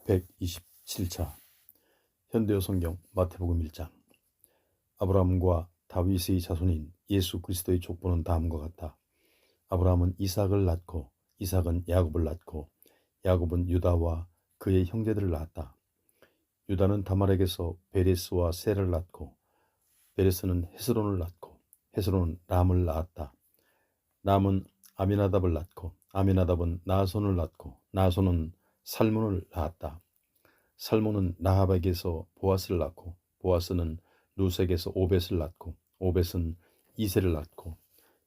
127차 현대어 성경 마태복음 1장. 아브라함과 다윗의 자손인 예수 그리스도의 족보는 다음과 같다. 아브라함은 이삭을 낳고 이삭은 야곱을 낳고 야곱은 유다와 그의 형제들을 낳았다. 유다는 다말에게서 베레스와 셀을 낳고 베레스는 헤스론을 낳고 헤스론은 람을 낳았다. 람은 아미나답을 낳고 아미나답은 나손을 낳고 나손은 살몬을 낳았다. 살몬은 라합에게서 보아스를 낳고 보아스는 루sek에서 오벳을 낳고 오벳은 이새를 낳고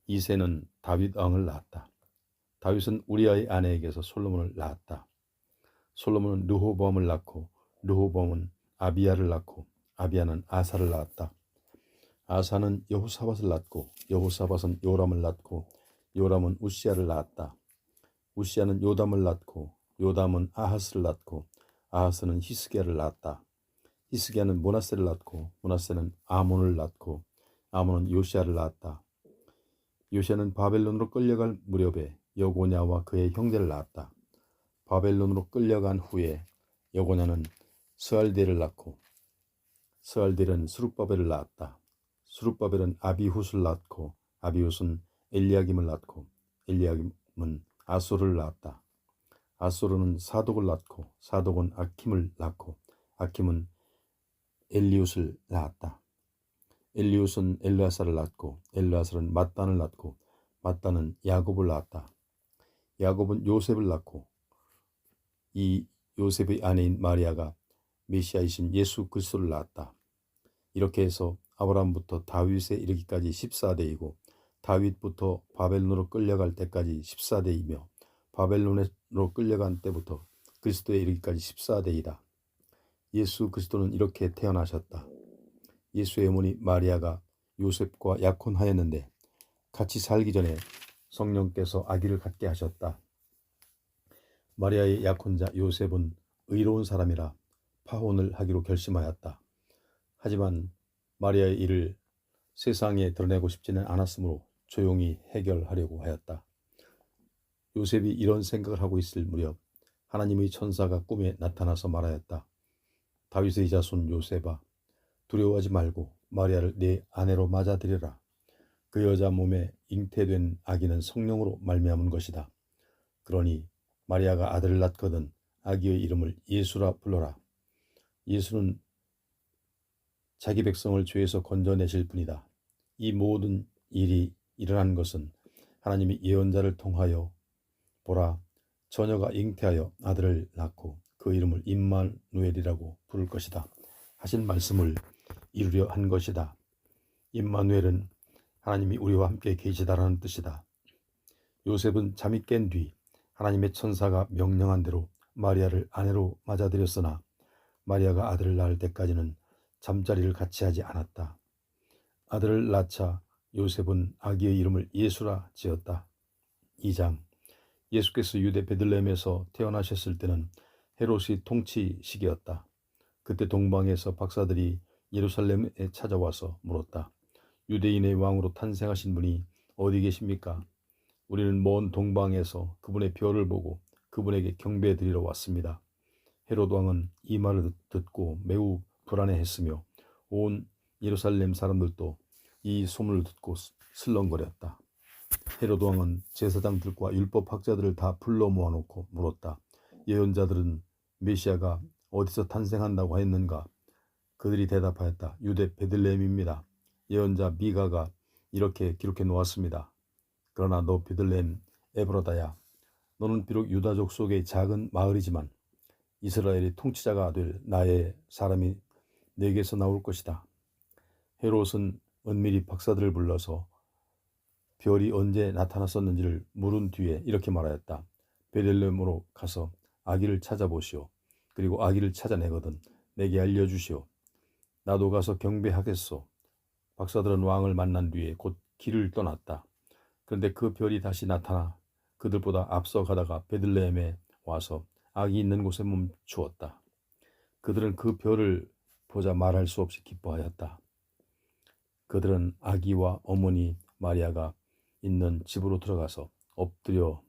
이새는 다윗 왕을 낳았다. 다윗은 우리아의 아내에게서 솔로몬을 낳았다. 솔로몬은 르호보암을 낳고 르호보암은 아비야를 낳고 아비야는 아사를 낳았다. 아사는 여호사밧을 낳고 여호사밧은 요람을 낳고 요람은 우시야를 낳았다. 우시야는 요담을 낳고 요담은 아하스를 낳고 아하스는 히스기야를 낳았다. 히스기야는 므낫세를 낳고 므낫세는 아몬을 낳고 아몬은 요시야를 낳았다. 요시야는 바벨론으로 끌려갈 무렵에 여고냐와 그의 형제를 낳았다. 바벨론으로 끌려간 후에 여고냐는 스알델을 낳고 스알델은 스룹바벨을 낳았다. 스룹바벨은 아비훗을 낳고 아비훗은 엘리야김을 낳고 엘리야김은 아소를 낳았다. 아소르는 사독을 낳고 사독은 아킴을 낳고 아킴은 엘리웃을 낳았다. 엘리웃은 엘르아사를 낳고 엘르아사는 mat단을 낳고 mat단은 야곱을 낳았다. 야곱은 요셉을 낳고 이 요셉의 아내인 마리아가 메시아이신 예수 그리스도를 낳았다. 이렇게 해서 아브라함부터 다윗에 이르기까지 14대이고 다윗부터 바벨론으로 끌려갈 때까지 14대이며 바벨론으로 끌려간 때부터 그리스도에 이르기까지 14대이다. 예수 그리스도는 이렇게 태어나셨다. 예수의 어머니 마리아가 요셉과 약혼하였는데 같이 살기 전에 성령께서 아기를 갖게 하셨다. 마리아의 약혼자 요셉은 의로운 사람이라 파혼을 하기로 결심하였다. 하지만 마리아의 일을 세상에 드러내고 싶지는 않았으므로 조용히 해결하려고 하였다. 요셉이 이런 생각을 하고 있을 무렵 하나님의 천사가 꿈에 나타나서 말하였다. 다윗의 자손 요셉아, 두려워하지 말고 마리아를 네 아내로 맞아들여라. 그 여자 몸에 잉태된 아기는 성령으로 말미암은 것이다. 그러니 마리아가 아들을 낳거든 아기의 이름을 예수라 불러라. 예수는 자기 백성을 죄에서 건져내실 분이다. 이 모든 일이 일어난 것은 하나님이 예언자를 통하여 보라, 처녀가 잉태하여 아들을 낳고 그 이름을 임마누엘이라고 부를 것이다 하신 말씀을 이루려 한 것이다. 임마누엘은 하나님이 우리와 함께 계시다라는 뜻이다. 요셉은 잠이 깬 뒤 하나님의 천사가 명령한 대로 마리아를 아내로 맞아들였으나 마리아가 아들을 낳을 때까지는 잠자리를 같이 하지 않았다. 아들을 낳자 요셉은 아기의 이름을 예수라 지었다. 2장. 예수께서 유대 베들레헴에서 태어나셨을 때는 헤롯이 통치 시기였다. 그때 동방에서 박사들이 예루살렘에 찾아와서 물었다. 유대인의 왕으로 탄생하신 분이 어디 계십니까? 우리는 먼 동방에서 그분의 별을 보고 그분에게 경배드리러 왔습니다. 헤롯 왕은 이 말을 듣고 매우 불안해했으며 온 예루살렘 사람들도 이 소문을 듣고 슬렁거렸다. 헤롯 왕은 제사장들과 율법학자들을 다 불러 모아놓고 물었다. 예언자들은 메시아가 어디서 탄생한다고 했는가? 그들이 대답하였다. 유대 베들레헴입니다. 예언자 미가가 이렇게 기록해 놓았습니다. 그러나 너 베들레헴 에브라다야, 너는 비록 유다족 속의 작은 마을이지만 이스라엘의 통치자가 될 나의 사람이 내게서 나올 것이다. 헤롯은 은밀히 박사들을 불러서 별이 언제 나타났었는지를 물은 뒤에 이렇게 말하였다. 베들레헴으로 가서 아기를 찾아보시오. 그리고 아기를 찾아내거든 내게 알려주시오. 나도 가서 경배하겠소. 박사들은 왕을 만난 뒤에 곧 길을 떠났다. 그런데 그 별이 다시 나타나 그들보다 앞서 가다가 베들레헴에 와서 아기 있는 곳에 멈추었다. 그들은 그 별을 보자 말할 수 없이 기뻐하였다. 그들은 아기와 어머니 마리아가 있는 집으로 들어가서 엎드려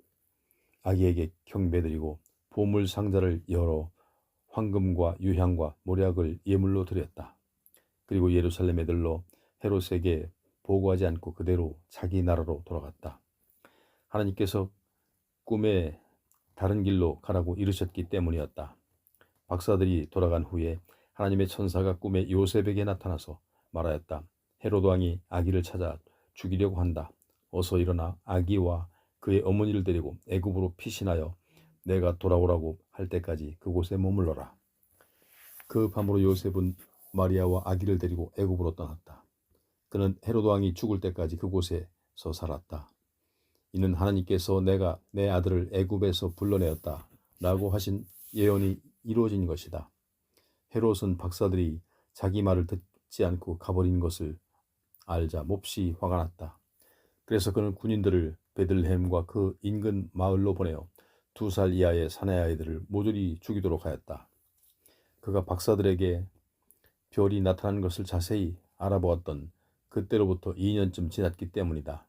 아기에게 경배드리고 보물 상자를 열어 황금과 유향과 몰약을 예물로 드렸다. 그리고 예루살렘에 들러 헤롯에게 보고하지 않고 그대로 자기 나라로 돌아갔다. 하나님께서 꿈에 다른 길로 가라고 이르셨기 때문이었다. 박사들이 돌아간 후에 하나님의 천사가 꿈에 요셉에게 나타나서 말하였다. 헤롯 왕이 아기를 찾아 죽이려고 한다. 어서 일어나 아기와 그의 어머니를 데리고 애굽으로 피신하여 내가 돌아오라고 할 때까지 그곳에 머물러라. 그 밤으로 요셉은 마리아와 아기를 데리고 애굽으로 떠났다. 그는 헤롯 왕이 죽을 때까지 그곳에서 살았다. 이는 하나님께서 내가 내 아들을 애굽에서 불러내었다 라고 하신 예언이 이루어진 것이다. 헤롯은 박사들이 자기 말을 듣지 않고 가버린 것을 알자 몹시 화가 났다. 그래서 그는 군인들을 베들레헴과 그 인근 마을로 보내어 2살 이하의 사내아이들을 모조리 죽이도록 하였다. 그가 박사들에게 별이 나타난 것을 자세히 알아보았던 그때로부터 2년쯤 지났기 때문이다.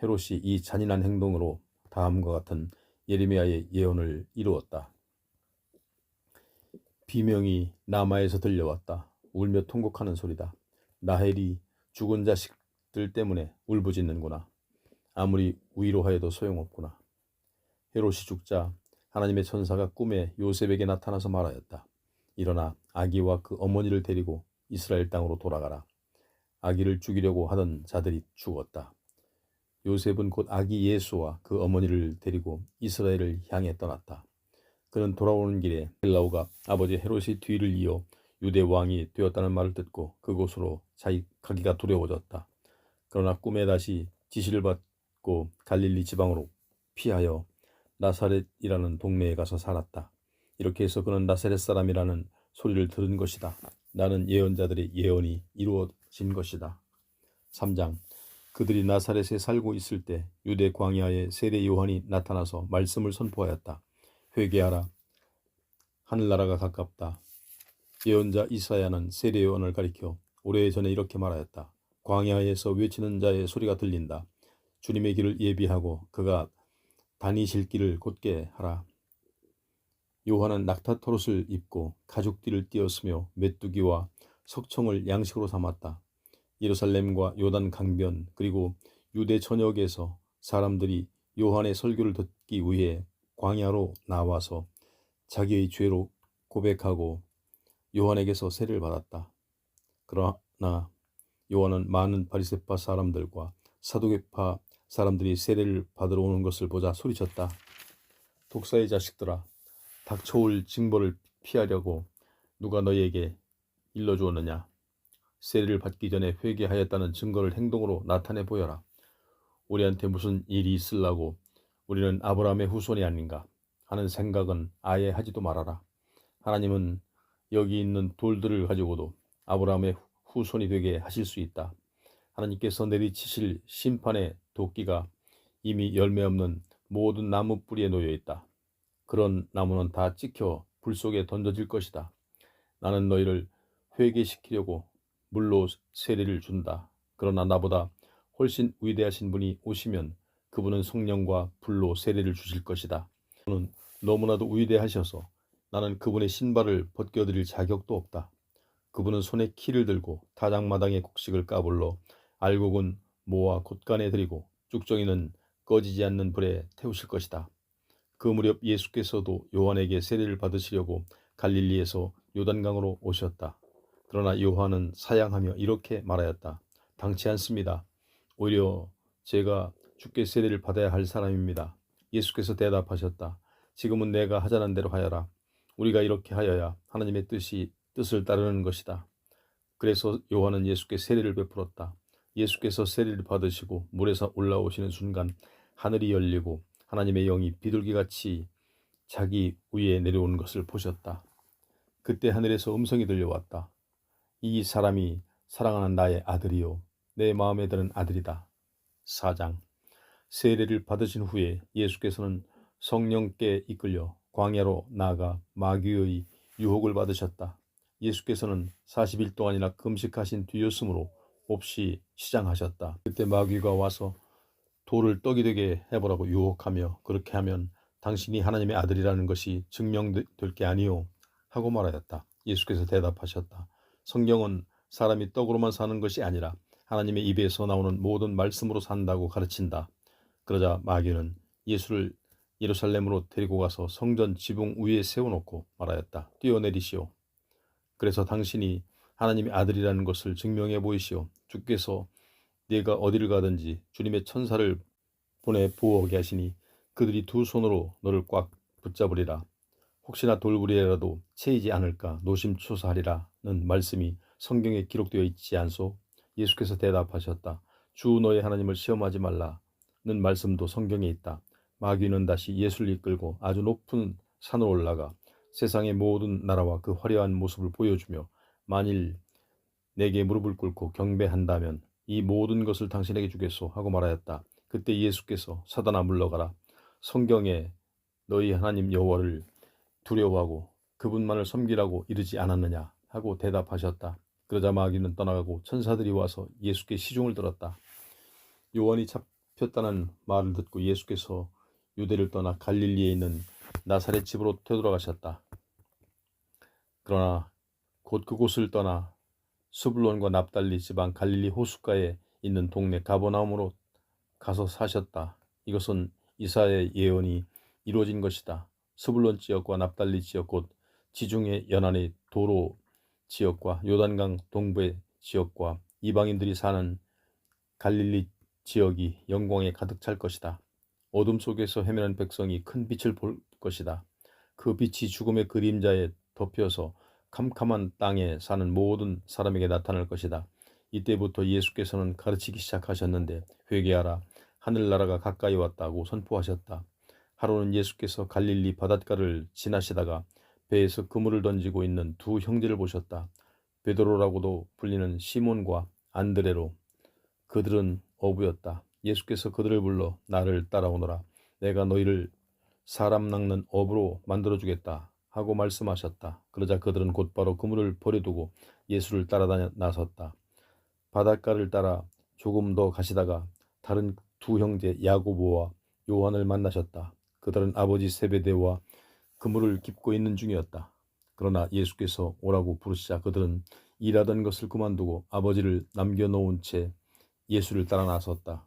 헤롯이 이 잔인한 행동으로 다음과 같은 예레미야의 예언을 이루었다. 비명이 라마에서 들려왔다. 울며 통곡하는 소리다. 라헬이 죽은 자식들 때문에 울부짖는구나. 아무리 위로하여도 소용없구나. 헤롯이 죽자 하나님의 천사가 꿈에 요셉에게 나타나서 말하였다. 일어나 아기와 그 어머니를 데리고 이스라엘 땅으로 돌아가라. 아기를 죽이려고 하던 자들이 죽었다. 요셉은 곧 아기 예수와 그 어머니를 데리고 이스라엘을 향해 떠났다. 그는 돌아오는 길에 헬라우가 아버지 헤롯의 뒤를 이어 유대 왕이 되었다는 말을 듣고 그곳으로 가기가 두려워졌다. 그러나 꿈에 다시 지시를 받고 갈릴리 지방으로 피하여 나사렛이라는 동네에 가서 살았다. 이렇게 해서 그는 나사렛 사람이라는 소리를 들은 것이다. 나는 예언자들의 예언이 이루어진 것이다. 3장. 그들이 나사렛에 살고 있을 때 유대 광야에 세례 요한이 나타나서 말씀을 선포하였다. 회개하라. 하늘나라가 가깝다. 예언자 이사야는 세례 요한을 가리켜 오래전에 이렇게 말하였다. 광야에서 외치는 자의 소리가 들린다. 주님의 길을 예비하고 그가 다니실 길을 곧게 하라. 요한은 낙타토롯을 입고 가죽띠를 띄었으며 메뚜기와 석청을 양식으로 삼았다. 예루살렘과 요단 강변 그리고 유대 전역에서 사람들이 요한의 설교를 듣기 위해 광야로 나와서 자기의 죄로 고백하고 요한에게서 세례를 받았다. 그러나 요한은 많은 바리새파 사람들과 사두개파 사람들이 세례를 받으러 오는 것을 보자 소리쳤다. 독사의 자식들아, 닥쳐올 징벌을 피하려고 누가 너희에게 일러주었느냐? 세례를 받기 전에 회개하였다는 증거를 행동으로 나타내 보여라. 우리한테 무슨 일이 있으려고 우리는 아브라함의 후손이 아닌가 하는 생각은 아예 하지도 말아라. 하나님은 여기 있는 돌들을 가지고도 아브라함의 후손이 되게 하실 수 있다. 하나님께서 내리치실 심판의 도끼가 이미 열매 없는 모든 나무 뿌리에 놓여 있다. 그런 나무는 다 찍혀 불 속에 던져질 것이다. 나는 너희를 회개시키려고 물로 세례를 준다. 그러나 나보다 훨씬 위대하신 분이 오시면 그분은 성령과 불로 세례를 주실 것이다. 그분은 너무나도 위대하셔서 나는 그분의 신발을 벗겨드릴 자격도 없다. 그분은 손에 키를 들고 타작마당의 곡식을 까불러 알곡은 모아 곳간에 들이고 쭉정이는 꺼지지 않는 불에 태우실 것이다. 그 무렵 예수께서도 요한에게 세례를 받으시려고 갈릴리에서 요단강으로 오셨다. 그러나 요한은 사양하며 이렇게 말하였다. 당치 않습니다. 오히려 제가 주께 세례를 받아야 할 사람입니다. 예수께서 대답하셨다. 지금은 내가 하자는 대로 하여라. 우리가 이렇게 하여야 하나님의 뜻을 따르는 것이다. 그래서 요한은 예수께 세례를 베풀었다. 예수께서 세례를 받으시고 물에서 올라오시는 순간 하늘이 열리고 하나님의 영이 비둘기같이 자기 위에 내려오는 것을 보셨다. 그때 하늘에서 음성이 들려왔다. 이 사람이 사랑하는 나의 아들이요 내 마음에 드는 아들이다. 4장. 세례를 받으신 후에 예수께서는 성령께 이끌려 광야로 나아가 마귀의 유혹을 받으셨다. 예수께서는 40일 동안이나 금식하신 뒤였으므로 몹시 시장하셨다. 그때 마귀가 와서 돌을 떡이 되게 해보라고 유혹하며 그렇게 하면 당신이 하나님의 아들이라는 것이 증명될 게 아니요 하고 말하였다. 예수께서 대답하셨다. 성경은 사람이 떡으로만 사는 것이 아니라 하나님의 입에서 나오는 모든 말씀으로 산다고 가르친다. 그러자 마귀는 예수를 예루살렘으로 데리고 가서 성전 지붕 위에 세워놓고 말하였다. 뛰어내리시오. 그래서 당신이 하나님의 아들이라는 것을 증명해 보이시오. 주께서 네가 어디를 가든지 주님의 천사를 보내 보호하게 하시니 그들이 두 손으로 너를 꽉 붙잡으리라. 혹시나 돌부리라도 채이지 않을까 노심초사하리라는 말씀이 성경에 기록되어 있지 않소? 예수께서 대답하셨다. 주 너의 하나님을 시험하지 말라는 말씀도 성경에 있다. 마귀는 다시 예수를 이끌고 아주 높은 산으로 올라가 세상의 모든 나라와 그 화려한 모습을 보여주며 만일 내게 무릎을 꿇고 경배한다면 이 모든 것을 당신에게 주겠소 하고 말하였다. 그때 예수께서 사단아 물러가라. 성경에 너희 하나님 여호와를 두려워하고 그분만을 섬기라고 이르지 않았느냐 하고 대답하셨다. 그러자 마귀는 떠나가고 천사들이 와서 예수께 시중을 들었다. 요한이 잡혔다는 말을 듣고 예수께서 유대를 떠나 갈릴리에 있는 나사렛 집으로 되돌아가셨다. 그러나 곧 그곳을 떠나 스불론과 납달리 지방 갈릴리 호숫가에 있는 동네 가버나움으로 가서 사셨다. 이것은 이사야의 예언이 이루어진 것이다. 스불론 지역과 납달리 지역 곧 지중해 연안의 도로 지역과 요단강 동부의 지역과 이방인들이 사는 갈릴리 지역이 영광에 가득 찰 것이다. 어둠 속에서 헤매는 백성이 큰 빛을 볼 것이다. 그 빛이 죽음의 그림자에 덮여서 캄캄한 땅에 사는 모든 사람에게 나타날 것이다. 이때부터 예수께서는 가르치기 시작하셨는데 회개하라. 하늘나라가 가까이 왔다고 선포하셨다. 하루는 예수께서 갈릴리 바닷가를 지나시다가 배에서 그물을 던지고 있는 두 형제를 보셨다. 베드로라고도 불리는 시몬과 안드레로. 그들은 어부였다. 예수께서 그들을 불러 나를 따라오너라. 내가 너희를 사람 낚는 어부로 만들어주겠다 하고 말씀하셨다. 그러자 그들은 곧바로 그물을 버려두고 예수를 따라 나섰다. 바닷가를 따라 조금 더 가시다가 다른 두 형제 야고보와 요한을 만나셨다. 그들은 아버지 세베대와 그물을 깁고 있는 중이었다. 그러나 예수께서 오라고 부르시자 그들은 일하던 것을 그만두고 아버지를 남겨놓은 채 예수를 따라 나섰다.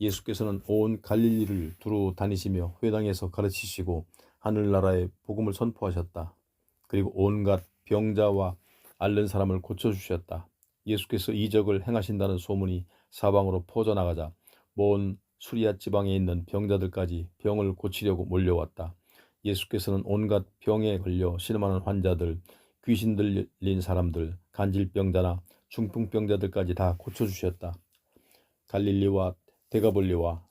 예수께서는 온 갈릴리를 두루 다니시며 회당에서 가르치시고 하늘나라의 복음을 선포하셨다. 그리고 온갖 병자와 앓는 사람을 고쳐주셨다. 예수께서 이적을 행하신다는 소문이 사방으로 퍼져나가자 먼 수리아 지방에 있는 병자들까지 병을 고치려고 몰려왔다. 예수께서는 온갖 병에 걸려 신음하는 환자들, 귀신 들린 사람들, 간질병자나 중풍병자들까지 다 고쳐주셨다. 갈릴리와 데가볼리와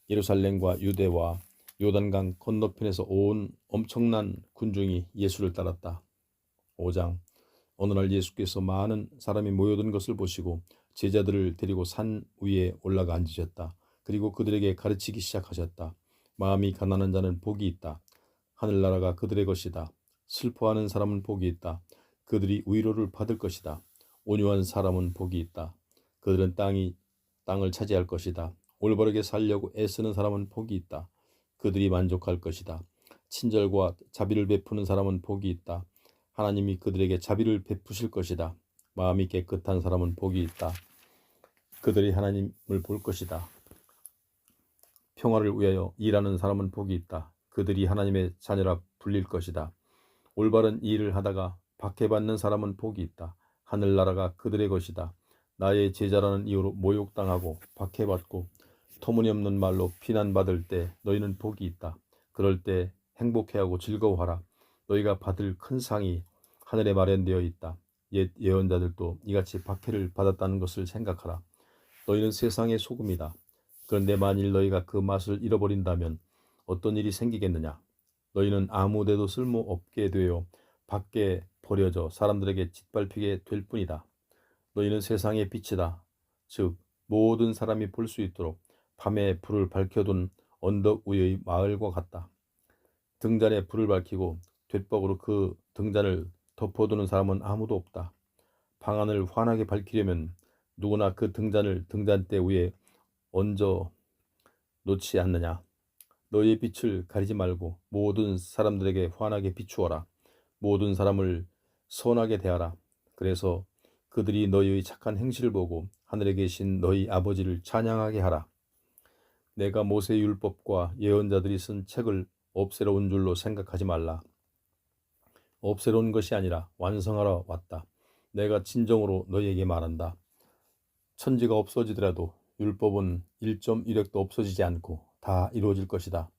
예루살렘과 유대와 요단강 건너편에서 온 엄청난 군중이 예수를 따랐다. 5장. 어느 날 예수께서 많은 사람이 모여든 것을 보시고 제자들을 데리고 산 위에 올라가 앉으셨다. 그리고 그들에게 가르치기 시작하셨다. 마음이 가난한 자는 복이 있다. 하늘나라가 그들의 것이다. 슬퍼하는 사람은 복이 있다. 그들이 위로를 받을 것이다. 온유한 사람은 복이 있다. 그들은 땅을 차지할 것이다. 올바르게 살려고 애쓰는 사람은 복이 있다. 그들이 만족할 것이다. 친절과 자비를 베푸는 사람은 복이 있다. 하나님이 그들에게 자비를 베푸실 것이다. 마음이 깨끗한 사람은 복이 있다. 그들이 하나님을 볼 것이다. 평화를 위하여 일하는 사람은 복이 있다. 그들이 하나님의 자녀라 불릴 것이다. 올바른 일을 하다가 박해받는 사람은 복이 있다. 하늘나라가 그들의 것이다. 나의 제자라는 이유로 모욕당하고 박해받고 터무니없는 말로 비난받을 때 너희는 복이 있다. 그럴 때 행복해하고 즐거워하라. 너희가 받을 큰 상이 하늘에 마련되어 있다. 옛 예언자들도 이같이 박해를 받았다는 것을 생각하라. 너희는 세상의 소금이다. 그런데 만일 너희가 그 맛을 잃어버린다면 어떤 일이 생기겠느냐? 너희는 아무데도 쓸모없게 되어 밖에 버려져 사람들에게 짓밟히게 될 뿐이다. 너희는 세상의 빛이다. 즉 모든 사람이 볼 수 있도록 밤에 불을 밝혀둔 언덕 위의 마을과 같다. 등잔에 불을 밝히고 돛박으로 그 등잔을 덮어두는 사람은 아무도 없다. 방안을 환하게 밝히려면 누구나 그 등잔을 등잔대 위에 얹어 놓지 않느냐. 너희의 빛을 가리지 말고 모든 사람들에게 환하게 비추어라. 모든 사람을 선하게 대하라. 그래서 그들이 너희의 착한 행실을 보고 하늘에 계신 너희 아버지를 찬양하게 하라. 내가 모세의 율법과 예언자들이 쓴 책을 없애러 온 줄로 생각하지 말라. 없애러 온 것이 아니라 완성하러 왔다. 내가 진정으로 너희에게 말한다. 천지가 없어지더라도 율법은 1.1획도 없어지지 않고 다 이루어질 것이다.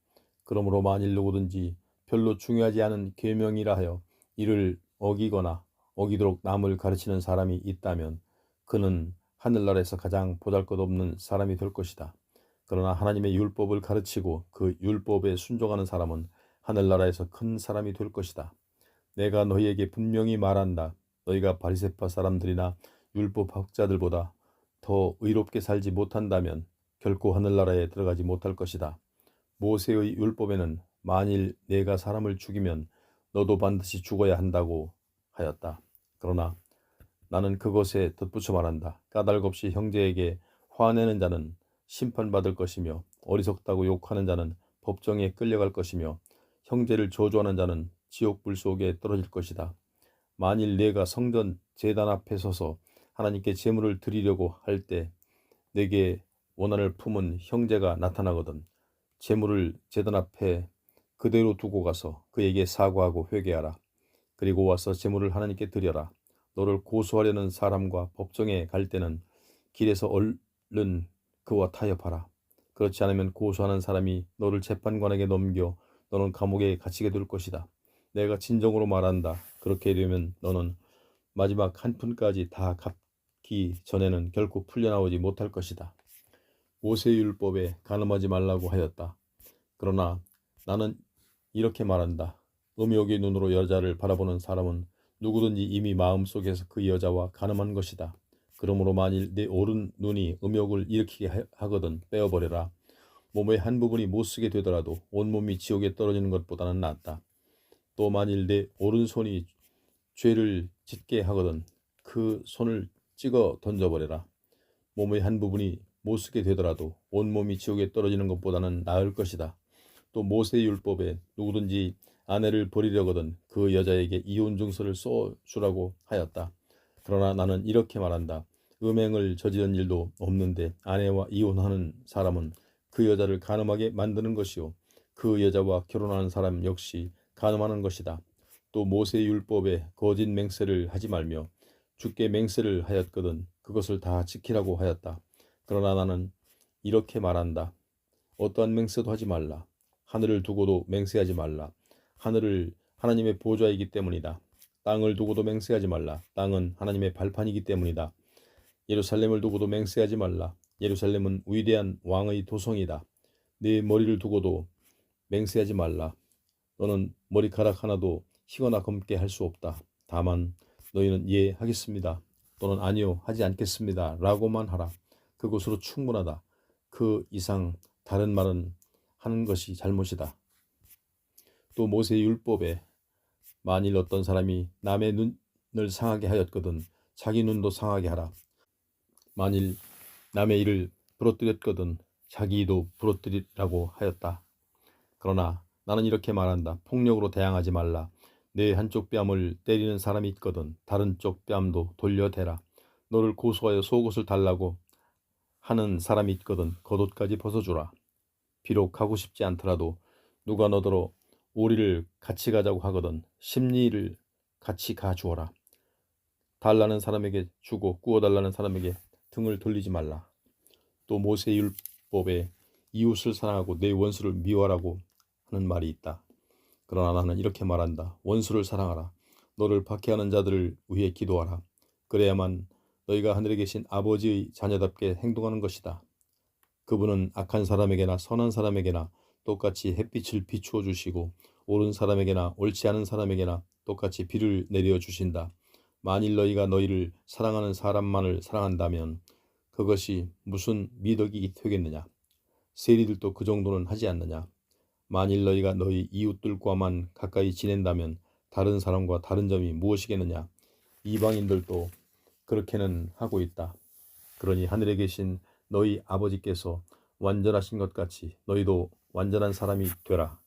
그러므로 만일 누구든지 별로 중요하지 않은 계명이라 하여 이를 어기거나 어기도록 남을 가르치는 사람이 있다면 그는 하늘나라에서 가장 보잘것없는 사람이 될 것이다. 그러나 하나님의 율법을 가르치고 그 율법에 순종하는 사람은 하늘나라에서 큰 사람이 될 것이다. 내가 너희에게 분명히 말한다. 너희가 바리새파 사람들이나 율법학자들보다 더 의롭게 살지 못한다면 결코 하늘나라에 들어가지 못할 것이다. 모세의 율법에는 만일 내가 사람을 죽이면 너도 반드시 죽어야 한다고 하였다. 그러나 나는 그것에 덧붙여 말한다. 까닭없이 형제에게 화내는 자는 심판받을 것이며 어리석다고 욕하는 자는 법정에 끌려갈 것이며 형제를 저주하는 자는 지옥불 속에 떨어질 것이다. 만일 내가 성전 제단 앞에 서서 하나님께 제물을 드리려고 할 때 내게 원한을 품은 형제가 나타나거든 제물을 제단 앞에 그대로 두고 가서 그에게 사과하고 회개하라. 그리고 와서 제물을 하나님께 드려라. 너를 고소하려는 사람과 법정에 갈 때는 길에서 얼른 그와 타협하라. 그렇지 않으면 고소하는 사람이 너를 재판관에게 넘겨 너는 감옥에 갇히게 될 것이다. 내가 진정으로 말한다. 그렇게 되면 너는 마지막 한 푼까지 다 갚기 전에는 결코 풀려나오지 못할 것이다. 모세의 율법에 간음하지 말라고 하였다. 그러나 나는 이렇게 말한다. 음욕의 눈으로 여자를 바라보는 사람은 누구든지 이미 마음속에서 그 여자와 간음한 것이다. 그러므로 만일 내 오른 눈이 음욕을 일으키게 하거든 빼어버려라. 몸의 한 부분이 못쓰게 되더라도 온몸이 지옥에 떨어지는 것보다는 낫다. 또 만일 내 오른손이 죄를 짓게 하거든 그 손을 찍어 던져버려라. 몸의 한 부분이 못쓰게 되더라도 온몸이 지옥에 떨어지는 것보다는 나을 것이다. 또 모세의 율법에 누구든지 아내를 버리려거든 그 여자에게 이혼 증서를 써주라고 하였다. 그러나 나는 이렇게 말한다. 음행을 저지른 일도 없는데 아내와 이혼하는 사람은 그 여자를 간음하게 만드는 것이요 그 여자와 결혼하는 사람 역시 간음하는 것이다. 또 모세의 율법에 거짓 맹세를 하지 말며 주께 맹세를 하였거든 그것을 다 지키라고 하였다. 그러나 나는 이렇게 말한다. 어떠한 맹세도 하지 말라. 하늘을 두고도 맹세하지 말라. 하늘을 하나님의 보좌이기 때문이다. 땅을 두고도 맹세하지 말라. 땅은 하나님의 발판이기 때문이다. 예루살렘을 두고도 맹세하지 말라. 예루살렘은 위대한 왕의 도성이다. 네 머리를 두고도 맹세하지 말라. 너는 머리카락 하나도 희거나 검게 할 수 없다. 다만 너희는 예 하겠습니다. 또는 아니요 하지 않겠습니다. 라고만 하라. 그것으로 충분하다. 그 이상 다른 말은 하는 것이 잘못이다. 또 모세의 율법에 만일 어떤 사람이 남의 눈을 상하게 하였거든 자기 눈도 상하게 하라. 만일 남의 이를 부러뜨렸거든 자기 이도 부러뜨리라고 하였다. 그러나 나는 이렇게 말한다. 폭력으로 대항하지 말라. 내 한쪽 뺨을 때리는 사람이 있거든 다른 쪽 뺨도 돌려대라. 너를 고소하여 속옷을 달라고 하는 사람이 있거든 겉옷까지 벗어주라. 비록 가고 싶지 않더라도 누가 너더러 오리를 같이 가자고 하거든 십리를 같이 가주어라. 달라는 사람에게 주고 구워달라는 사람에게 등을 돌리지 말라. 또 모세의 율법에 이웃을 사랑하고 내 원수를 미워하라고 하는 말이 있다. 그러나 나는 이렇게 말한다. 원수를 사랑하라. 너를 박해하는 자들을 위해 기도하라. 그래야만 너희가 하늘에 계신 아버지의 자녀답게 행동하는 것이다. 그분은 악한 사람에게나 선한 사람에게나 똑같이 햇빛을 비추어 주시고 옳은 사람에게나 옳지 않은 사람에게나 똑같이 비를 내려 주신다. 만일 너희가 너희를 사랑하는 사람만을 사랑한다면 그것이 무슨 미덕이 되겠느냐? 세리들도 그 정도는 하지 않느냐? 만일 너희가 너희 이웃들과만 가까이 지낸다면 다른 사람과 다른 점이 무엇이겠느냐? 이방인들도 그렇게는 하고 있다. 그러니 하늘에 계신 너희 아버지께서 완전하신 것 같이 너희도 완전한 사람이 되라.